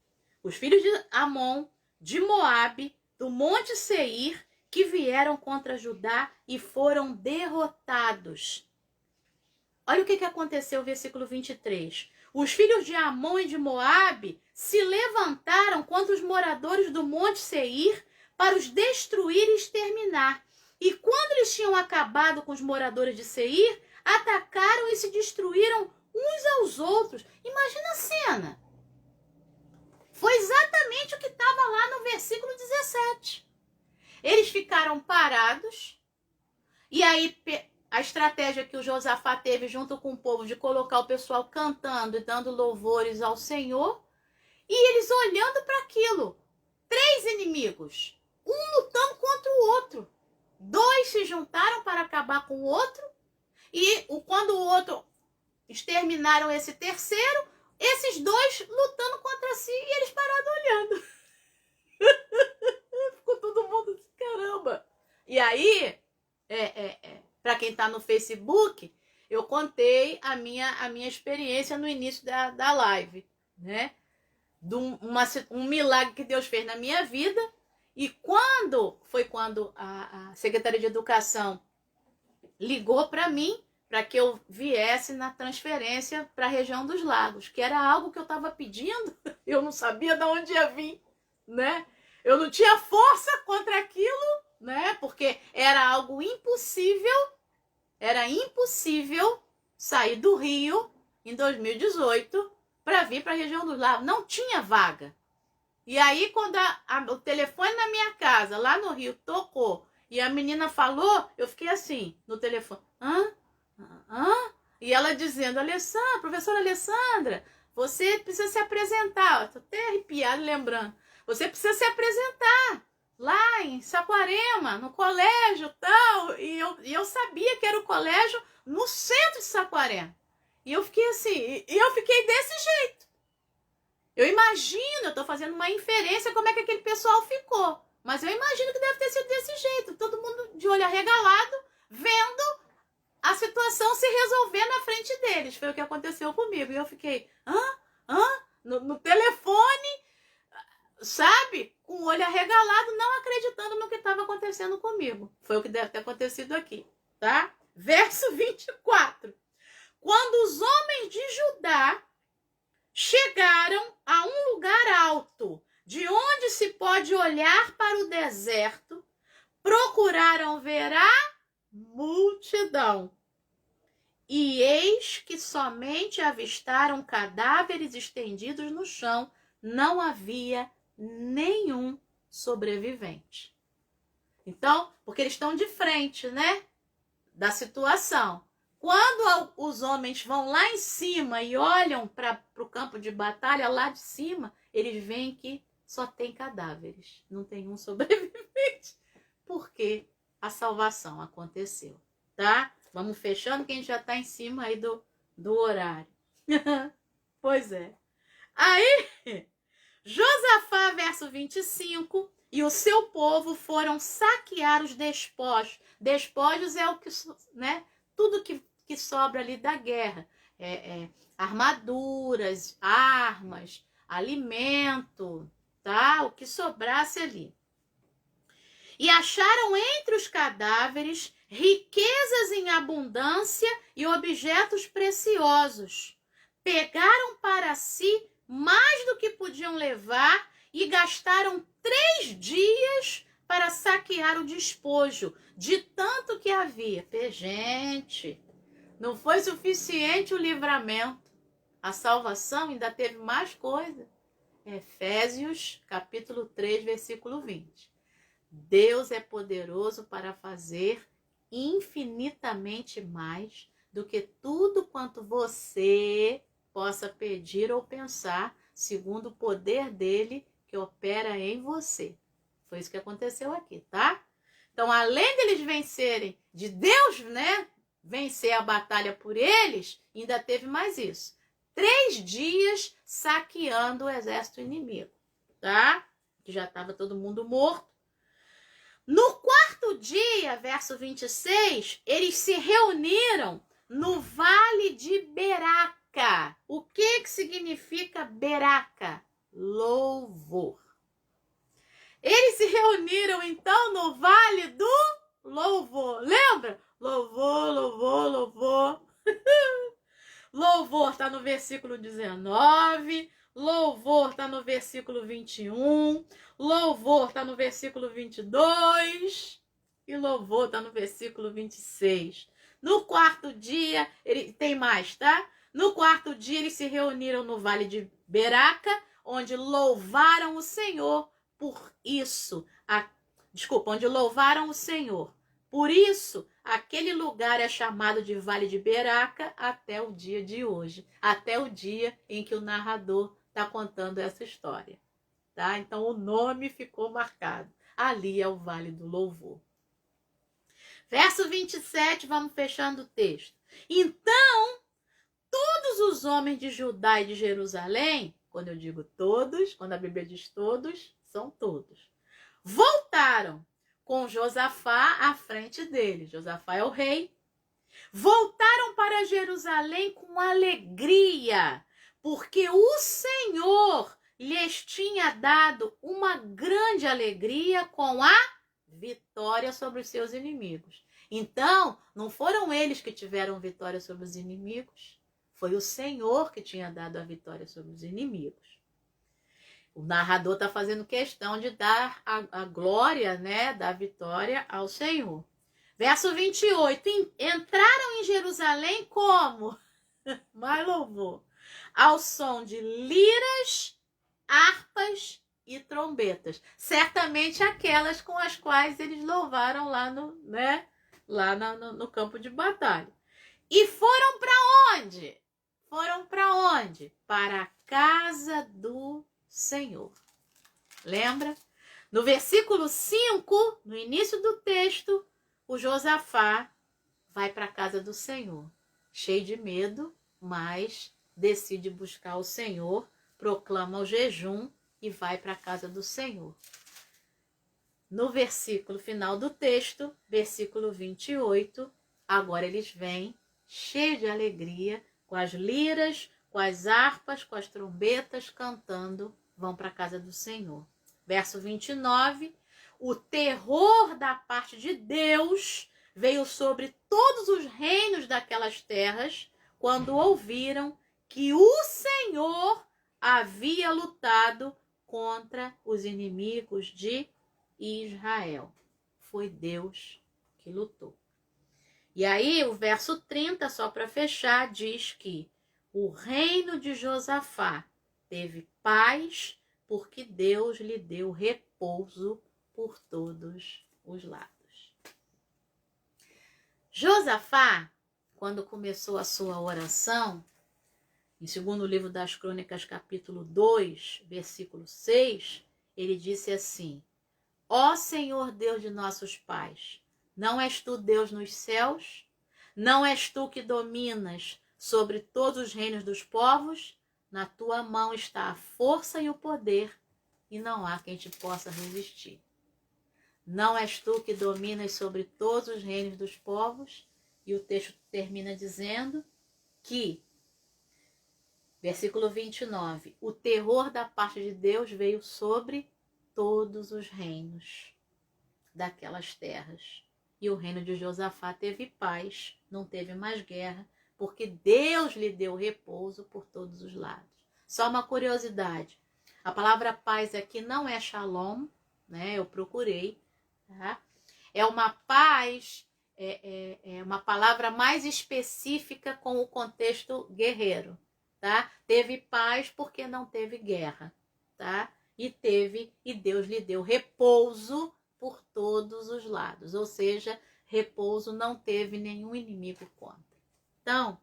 A: Os filhos de Amon, de Moabe, do Monte Seir, que vieram contra Judá e foram derrotados. Olha o que aconteceu no versículo 23. Os filhos de Amon e de Moabe se levantaram contra os moradores do Monte Seir para os destruir e exterminar. E quando eles tinham acabado com os moradores de Seir, atacaram e se destruíram uns aos outros. Imagina a cena. Foi exatamente o que estava lá no versículo 17. Eles ficaram parados, e aí a estratégia que o Josafá teve junto com o povo de colocar o pessoal cantando e dando louvores ao Senhor, e eles olhando para aquilo. 3 inimigos, um lutando contra o outro. 2 se juntaram para acabar com o outro, e quando o outro exterminaram esse terceiro, esses 2 lutando contra si e eles parados olhando. Ficou todo mundo assim, caramba. E aí, para quem está no Facebook, eu contei a minha experiência no início da live, né? De um milagre que Deus fez na minha vida. E quando a Secretaria de Educação ligou para mim, para que eu viesse na transferência para a região dos lagos, que era algo que eu estava pedindo, eu não sabia de onde ia vir, né? Eu não tinha força contra aquilo, né? Porque era algo impossível, era impossível sair do Rio em 2018 para vir para a região dos lagos, não tinha vaga. E aí, quando o telefone na minha casa, lá no Rio, tocou, e a menina falou, eu fiquei assim, no telefone, hã? E ela dizendo, professora Alessandra, você precisa se apresentar. Estou até arrepiada lembrando. Você precisa se apresentar lá em Saquarema, no colégio tal. E eu sabia que era o colégio no centro de Saquarema. E eu fiquei assim, e eu fiquei desse jeito. Eu imagino, eu estou fazendo uma inferência como é que aquele pessoal ficou. Mas eu imagino que deve ter sido desse jeito. Todo mundo de olho arregalado, vendo a situação se resolver na frente deles. Foi o que aconteceu comigo. E eu fiquei, no telefone, sabe? Com o olho arregalado, não acreditando no que estava acontecendo comigo. Foi o que deve ter acontecido aqui, tá? Verso 24. Quando os homens de Judá chegaram a um lugar alto, de onde se pode olhar para o deserto, procuraram ver a multidão. E eis que somente avistaram cadáveres estendidos no chão, não havia nenhum sobrevivente. Então, porque eles estão de frente, né, da situação. Quando os homens vão lá em cima e olham para o campo de batalha lá de cima, eles veem que só tem cadáveres, não tem um sobrevivente. porquê a salvação aconteceu, tá? Vamos fechando que a gente já está em cima aí do horário. Pois é. Aí, Josafá, verso 25, e o seu povo foram saquear os despojos. Despojos é o que, né? Tudo que sobra ali da guerra. Armaduras, armas, alimento, tá? O que sobrasse ali. E acharam entre os cadáveres riquezas em abundância e objetos preciosos. Pegaram para si mais do que podiam levar e gastaram 3 dias para saquear o despojo, de tanto que havia. Gente, não foi suficiente o livramento. A salvação ainda teve mais coisa. Efésios, capítulo 3, versículo 20. Deus é poderoso para fazer infinitamente mais do que tudo quanto você possa pedir ou pensar, segundo o poder dele que opera em você. Foi isso que aconteceu aqui, tá? Então, além deles vencerem, de Deus, né, vencer a batalha por eles, ainda teve mais isso. 3 dias saqueando o exército inimigo, tá? Que já estava todo mundo morto. No 4º dia, verso 26, eles se reuniram no Vale de Beraca. O que significa Beraca? Louvor. Eles se reuniram, então, no Vale do Louvor. Lembra? Louvor, louvor, louvor. Louvor está no versículo 19. Louvor está no versículo 21. Louvor está no versículo 22. E louvor está no versículo 26. No 4º dia, tem mais, tá? No 4º dia, eles se reuniram no Vale de Beraca, onde louvaram o Senhor por isso. Onde louvaram o Senhor. Por isso, aquele lugar é chamado de Vale de Beraca até o dia de hoje. Até o dia em que o narrador está contando essa história. Tá? Então, o nome ficou marcado. Ali é o Vale do Louvor. Verso 27, vamos fechando o texto. Então, todos os homens de Judá e de Jerusalém, quando eu digo todos, quando a Bíblia diz todos, são todos, voltaram com Josafá à frente dele. Josafá é o rei. Voltaram para Jerusalém com alegria, porque o Senhor lhes tinha dado uma grande alegria com a vitória sobre os seus inimigos. Então, não foram eles que tiveram vitória sobre os inimigos, foi o Senhor que tinha dado a vitória sobre os inimigos. O narrador está fazendo questão de dar a glória, né, da vitória ao Senhor. Verso 28. Entraram em Jerusalém como? Mais louvor. Ao som de liras, harpas e trombetas. Certamente aquelas com as quais eles louvaram lá no campo de batalha. E foram para onde? Foram para onde? Para a casa do Senhor. Lembra? No versículo 5, no início do texto, o Josafá vai para a casa do Senhor, cheio de medo, mas decide buscar o Senhor, proclama o jejum e vai para a casa do Senhor. No versículo final do texto, versículo 28, agora eles vêm cheios de alegria, com as liras, com as harpas, com as trombetas, cantando, vão para a casa do Senhor. Verso 29, o terror da parte de Deus veio sobre todos os reinos daquelas terras, quando ouviram que o Senhor havia lutado contra os inimigos de Israel. Foi Deus que lutou. E aí, o verso 30, só para fechar, diz que o reino de Josafá teve paz, porque Deus lhe deu repouso por todos os lados. Josafá, quando começou a sua oração, em 2º livro das Crônicas, capítulo 2, versículo 6, ele disse assim: Ó Senhor Deus de nossos pais, não és tu Deus nos céus? Não és tu que dominas sobre todos os reinos dos povos? Na tua mão está a força e o poder, e não há quem te possa resistir. Não és tu que dominas sobre todos os reinos dos povos? E o texto termina dizendo que, versículo 29, o terror da parte de Deus veio sobre todos os reinos daquelas terras. E o reino de Josafá teve paz, não teve mais guerra, porque Deus lhe deu repouso por todos os lados. Só uma curiosidade, a palavra paz aqui não é shalom, né? Eu procurei, tá? É uma paz, é uma palavra mais específica com o contexto guerreiro, tá? Teve paz porque não teve guerra, tá? E Deus lhe deu repouso por todos os lados, ou seja, repouso, não teve nenhum inimigo contra. Então,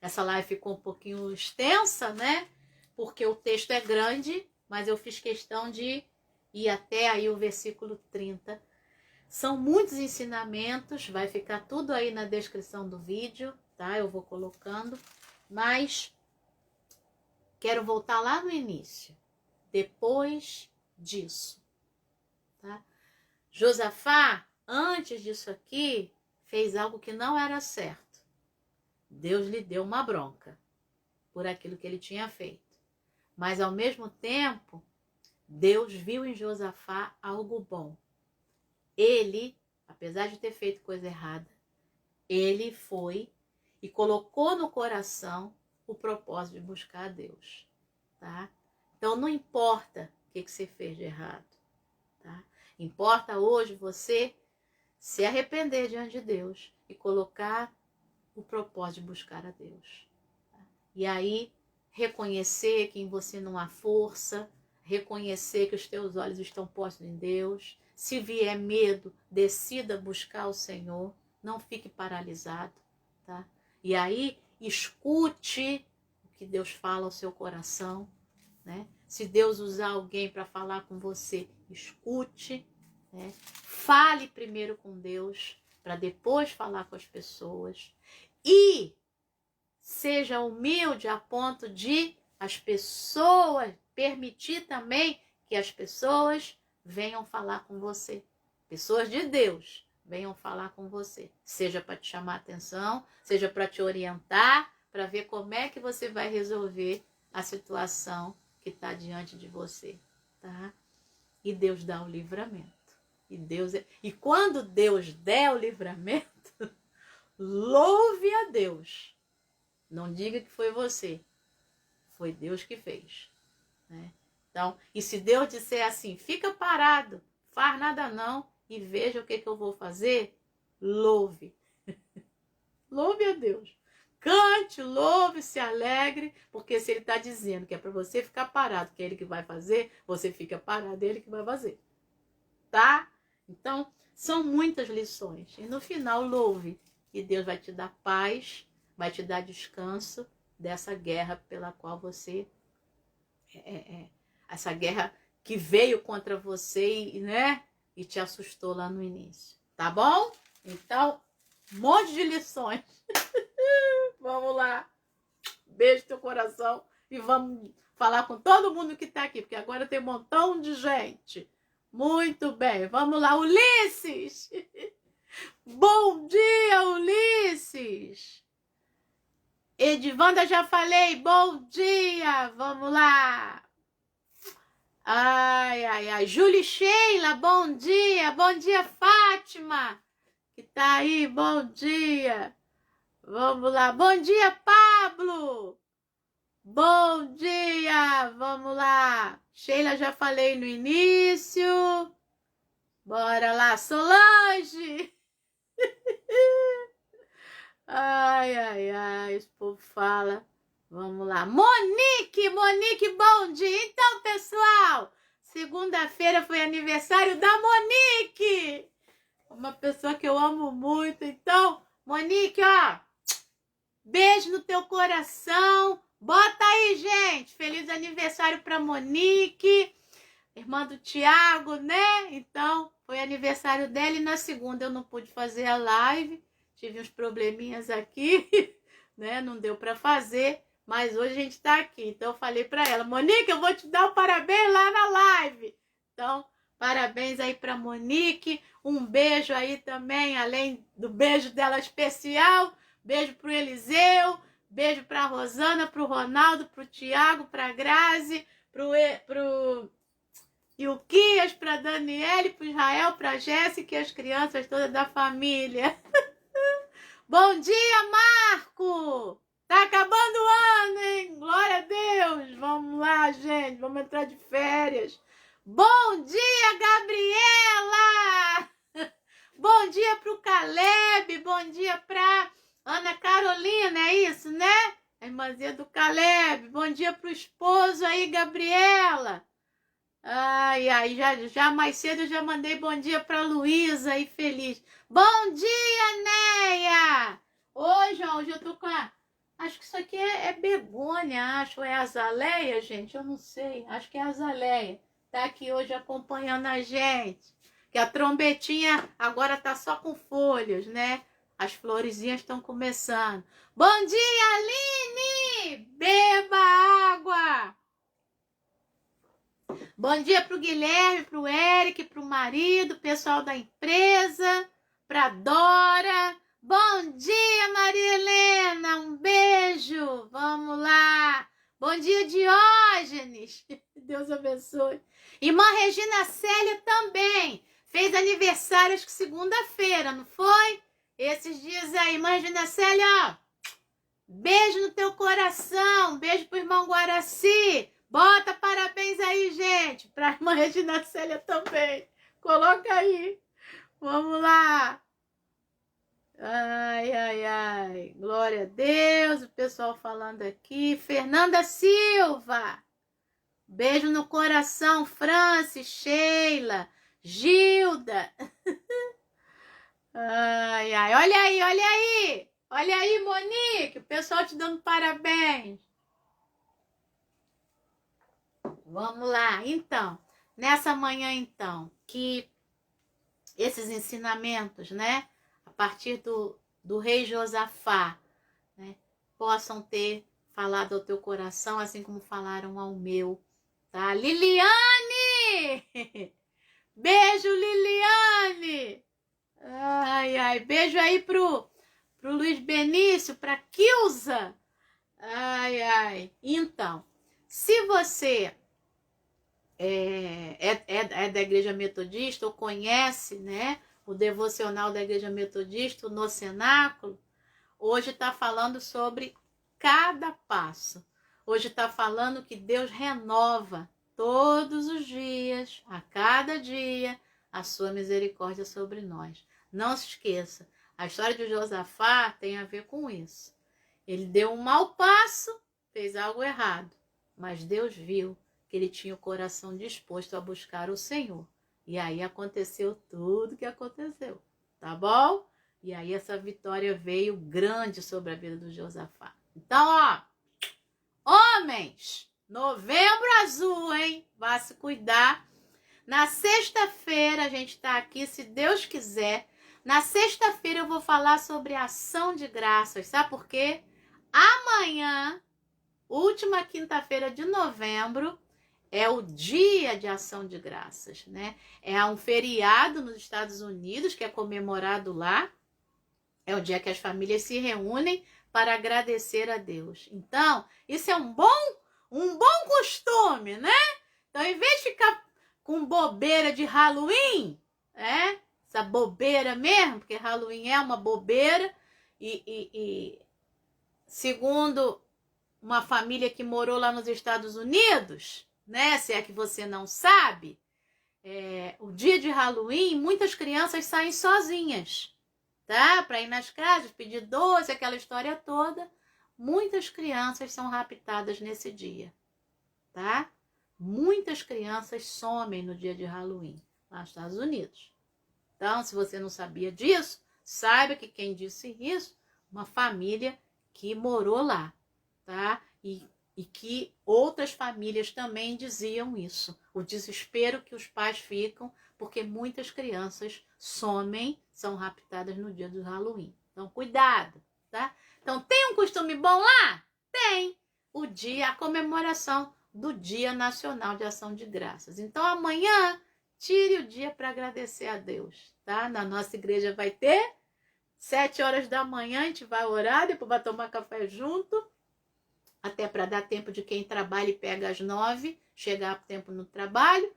A: essa live ficou um pouquinho extensa, né? Porque o texto é grande, mas eu fiz questão de ir até aí o versículo 30. São muitos ensinamentos, vai ficar tudo aí na descrição do vídeo, tá? Eu vou colocando, mas quero voltar lá no início, depois disso, tá? Josafá, antes disso aqui, fez algo que não era certo. Deus lhe deu uma bronca por aquilo que ele tinha feito. Mas, ao mesmo tempo, Deus viu em Josafá algo bom. Ele, apesar de ter feito coisa errada, ele foi e colocou no coração o propósito de buscar a Deus, tá? Então, não importa o que você fez de errado, tá? Importa hoje você se arrepender diante de Deus e colocar o propósito de buscar a Deus. Tá? E aí, reconhecer que em você não há força, reconhecer que os teus olhos estão postos em Deus. Se vier medo, decida buscar o Senhor, não fique paralisado, tá? E aí, escute o que Deus fala ao seu coração, né? Se Deus usar alguém para falar com você, escute, né? Fale primeiro com Deus, para depois falar com as pessoas. E seja humilde a ponto de as pessoas, permitir também que as pessoas venham falar com você. Pessoas de Deus venham falar com você. Seja para te chamar a atenção, seja para te orientar, para ver como é que você vai resolver a situação que está diante de você, tá? E Deus dá o livramento. E quando Deus der o livramento, louve a Deus. Não diga que foi você. Foi Deus que fez, né? Então, e se Deus disser assim, fica parado, faz nada não, e veja o que eu vou fazer, louve. Louve a Deus. Cante, louve, se alegre, porque se ele está dizendo que é para você ficar parado, que é ele que vai fazer, você fica parado, é ele que vai fazer. Tá? Então, são muitas lições. E no final, louve. E Deus vai te dar paz, vai te dar descanso dessa guerra pela qual você... essa guerra que veio contra você, né? E te assustou lá no início. Tá bom? Então, um monte de lições. Vamos lá. Beijo no teu coração. E vamos falar com todo mundo que tá aqui, porque agora tem um montão de gente. Muito bem. Vamos lá, Ulisses. Bom dia, Ulisses. Edivanda, já falei. Bom dia. Vamos lá. Ai, ai, ai. Júlia e Sheila, bom dia. Bom dia, Fátima, que tá aí. Bom dia. Vamos lá. Bom dia, Pablo. Bom dia. Vamos lá. Sheila, já falei no início. Bora lá. Solange. Ai, ai, ai. Esse povo fala. Vamos lá. Monique, bom dia. Então, pessoal, segunda-feira foi aniversário da Monique. Uma pessoa que eu amo muito. Então, Monique, ó, beijo no teu coração. Bota aí, gente. Feliz aniversário pra Monique. irmã do Tiago, né? Então, foi aniversário dela e na segunda eu não pude fazer a live. Tive uns probleminhas aqui, né? Não deu para fazer, mas hoje a gente tá aqui. Então, eu falei para ela, Monique, eu vou te dar o parabéns lá na live. Então, parabéns aí para Monique. Um beijo aí também, além do beijo dela especial. Beijo pro Eliseu. Beijo para Rosana, pro Ronaldo, pro Tiago, pra Grazi, pro Ilquias, para Daniele, para Israel, para Jéssica e as crianças todas da família. Bom dia, Marco! Tá acabando o ano, hein? Glória a Deus! Vamos lá, gente, vamos entrar de férias. Bom dia, Gabriela! Bom dia pro Caleb, bom dia pra Ana Carolina, é isso, né? A irmãzinha do Caleb. Bom dia pro esposo aí, Gabriela. Ai, já mais cedo eu já mandei bom dia para Luísa aí feliz. Bom dia, Neia! Hoje eu tô com a... Acho que isso aqui é begônia, acho. É azaleia, gente? Eu não sei. Acho que é azaleia. Tá aqui hoje acompanhando a gente. Que a trombetinha agora tá só com folhas, né? As florezinhas estão começando. Bom dia, Aline! Beba água! Bom dia para o Guilherme, para o Eric, para o marido, pessoal da empresa, para Dora. Bom dia, Maria Helena, um beijo, vamos lá. Bom dia, Diógenes, Deus abençoe. Irmã Regina Célia também fez aniversário, acho que segunda-feira, não foi? Esses dias aí, irmã Regina Célia, ó, beijo no teu coração, beijo pro irmão Guaraci. Bota parabéns aí, gente, para a irmã Regina Célia também. Coloca aí. Vamos lá. Ai, ai, ai. Glória a Deus. O pessoal falando aqui. Fernanda Silva. Beijo no coração. Francis, Sheila, Gilda. Ai, ai. Olha aí, olha aí. Olha aí, Monique. O pessoal te dando parabéns. Vamos lá, então, nessa manhã, então, que esses ensinamentos, né, a partir do rei Josafá, né, possam ter falado ao teu coração, assim como falaram ao meu, tá? Liliane! Beijo, Liliane! Ai, ai, beijo aí pro Luiz Benício, pra Kilza! Ai, ai, então, se você é da Igreja Metodista ou conhece, né, o devocional da Igreja Metodista no cenáculo, hoje está falando sobre cada passo. Hoje está falando que Deus renova todos os dias, a cada dia, a sua misericórdia sobre nós. Não se esqueça, a história de Josafá tem a ver com isso. Ele deu um mau passo, fez algo errado, mas Deus viu que ele tinha o coração disposto a buscar o Senhor. E aí aconteceu tudo que aconteceu, tá bom? E aí essa vitória veio grande sobre a vida do Josafá. Então, ó, homens, novembro azul, hein? Vá se cuidar. Na sexta-feira a gente tá aqui, se Deus quiser. Na sexta-feira eu vou falar sobre ação de graças, sabe por quê? Amanhã, última quinta-feira de novembro, é o dia de ação de graças, né? É um feriado nos Estados Unidos que é comemorado lá. É o dia que as famílias se reúnem para agradecer a Deus. Então, isso é um bom costume, né? Então, em vez de ficar com bobeira de Halloween, essa bobeira mesmo, porque Halloween é uma bobeira, e segundo uma família que morou lá nos Estados Unidos, né? Se é que você não sabe, o dia de Halloween, muitas crianças saem sozinhas, tá? Para ir nas casas, pedir doce, aquela história toda. Muitas crianças são raptadas nesse dia, tá? Muitas crianças somem no dia de Halloween, lá nos Estados Unidos. Então, se você não sabia disso, saiba que quem disse isso, uma família que morou lá, tá? E E que outras famílias também diziam isso. O desespero que os pais ficam, porque muitas crianças somem, são raptadas no dia do Halloween. Então, cuidado, tá? Então, tem um costume bom lá? Tem. A comemoração do Dia Nacional de Ação de Graças. Então, amanhã, tire o dia para agradecer a Deus, tá? Na nossa igreja vai ter 7 horas da manhã, a gente vai orar, depois vai tomar café junto, até para dar tempo de quem trabalha e pega às 9, chegar a tempo no trabalho.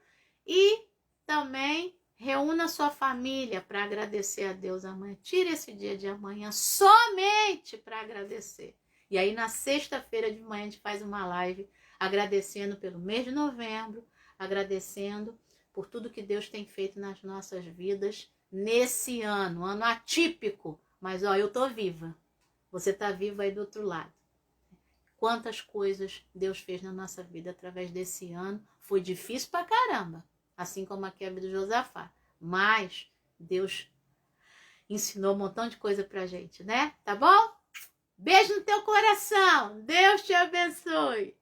A: E também reúna sua família para agradecer a Deus amanhã. Tire esse dia de amanhã somente para agradecer. E aí na sexta-feira de manhã a gente faz uma live agradecendo pelo mês de novembro, agradecendo por tudo que Deus tem feito nas nossas vidas nesse ano atípico. Mas ó, eu tô viva. Você tá viva aí do outro lado. Quantas coisas Deus fez na nossa vida através desse ano. Foi difícil pra caramba, assim como a quebra do Josafá. Mas Deus ensinou um montão de coisa pra gente, né? Tá bom? Beijo no teu coração. Deus te abençoe.